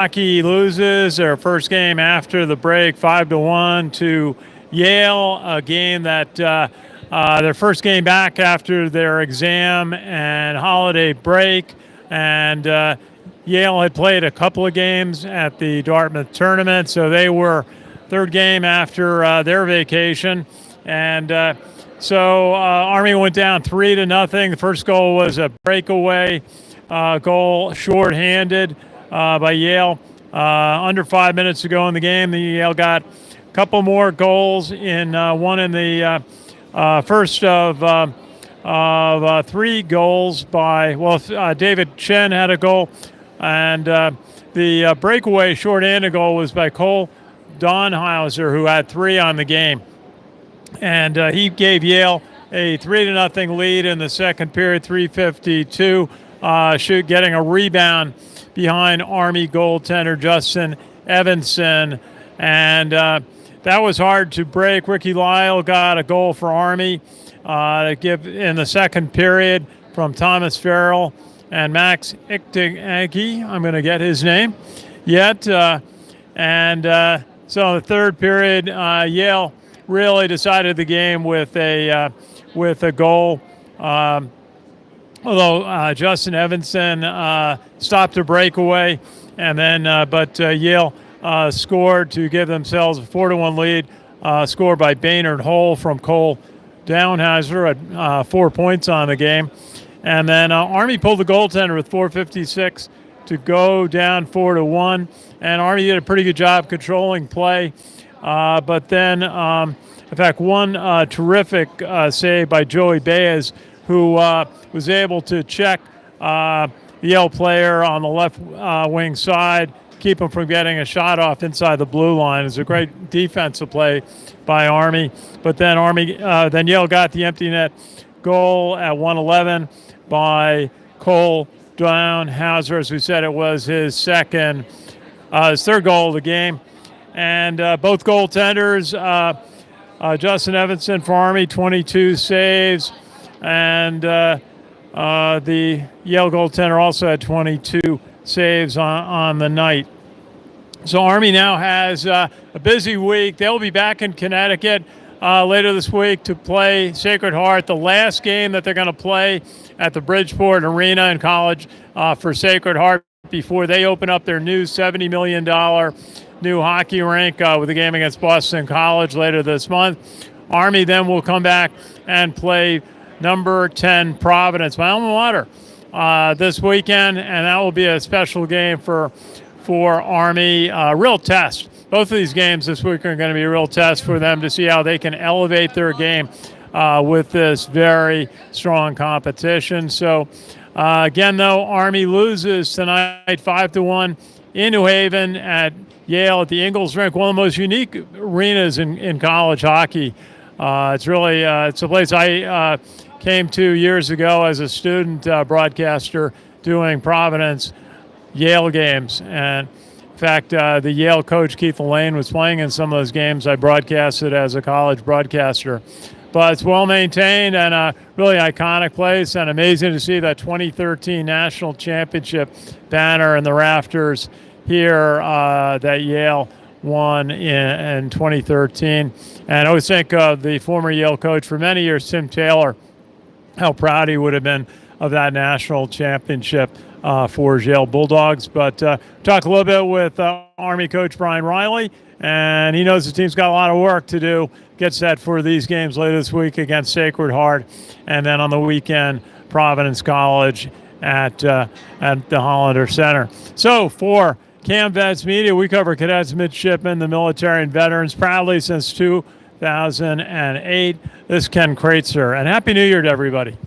Hockey loses their first game after the break, 5-1 to Yale, a game that their first game back after their exam and holiday break. And Yale had played a couple of games at the Dartmouth tournament, so they were third game after their vacation. And so Army went down 3-0. The first goal was a breakaway goal, shorthanded by Yale. Under 5 minutes to go in the game, the Yale got a couple more goals in one in the first of 3 goals by, David Chen had a goal, and the breakaway shorthanded goal was by Cole Donhauser, who had 3 on the game. And he gave Yale a 3-0 lead in the second period, 3:52, getting a rebound behind Army goaltender Justin Evanson. And that was hard to break. Ricky Lyle got a goal for Army to give in the second period from Thomas Farrell and Max Ichtig. I'm going to get his name yet. So in the third period, Yale really decided the game with a goal. Although Justin Evanson stopped a breakaway, and then but Yale scored to give themselves a 4-1 lead, scored by Baynard Hole from Cole Downhauser at 4 points on the game. And then Army pulled the goaltender with 4:56 to go, down 4-1. And Army did a pretty good job controlling play. But then, in fact, one terrific save by Joey Baez, who was able to check the Yale player on the left wing side, keep him from getting a shot off inside the blue line. It's a great defensive play by Army. But then then Yale got the empty net goal at 1:11 by Cole Downhauser. As we said, it was his third goal of the game. And both goaltenders, Justin Evanson for Army, 22 saves, and the Yale goaltender also had 22 saves on the night. So Army now has a busy week. They'll be back in Connecticut later this week to play Sacred Heart, the last game that they're going to play at the Bridgeport Arena in college for Sacred Heart before they open up their new $70 million new hockey rink with a game against Boston College later this month. Army then will come back and play number 10 Providence, my alma mater, this weekend, and that will be a special game for Army, a real test. Both of these games this week are going to be a real test for them to see how they can elevate their game with this very strong competition. So again, though, Army loses tonight 5-1 in New Haven at Yale at the Ingalls Rink, one of the most unique arenas in college hockey. It's really it's a place I came to years ago as a student broadcaster doing Providence Yale games. And in fact, the Yale coach Keith Lane was playing in some of those games. I broadcasted as a college broadcaster. But it's well maintained and a really iconic place, and amazing to see that 2013 National Championship banner in the rafters here that Yale won in 2013. And I always think of the former Yale coach for many years, Tim Taylor, how proud he would have been of that national championship for his Yale Bulldogs. But talk a little bit with Army coach Brian Riley, and he knows the team's got a lot of work to do. Get set for these games later this week against Sacred Heart, and then on the weekend, Providence College at the Hollander Center. So for CaMMVetsMedia, we cover cadets, midshipmen, the military, and veterans proudly since 2008. This is Ken Kraetzer, and Happy New Year to everybody.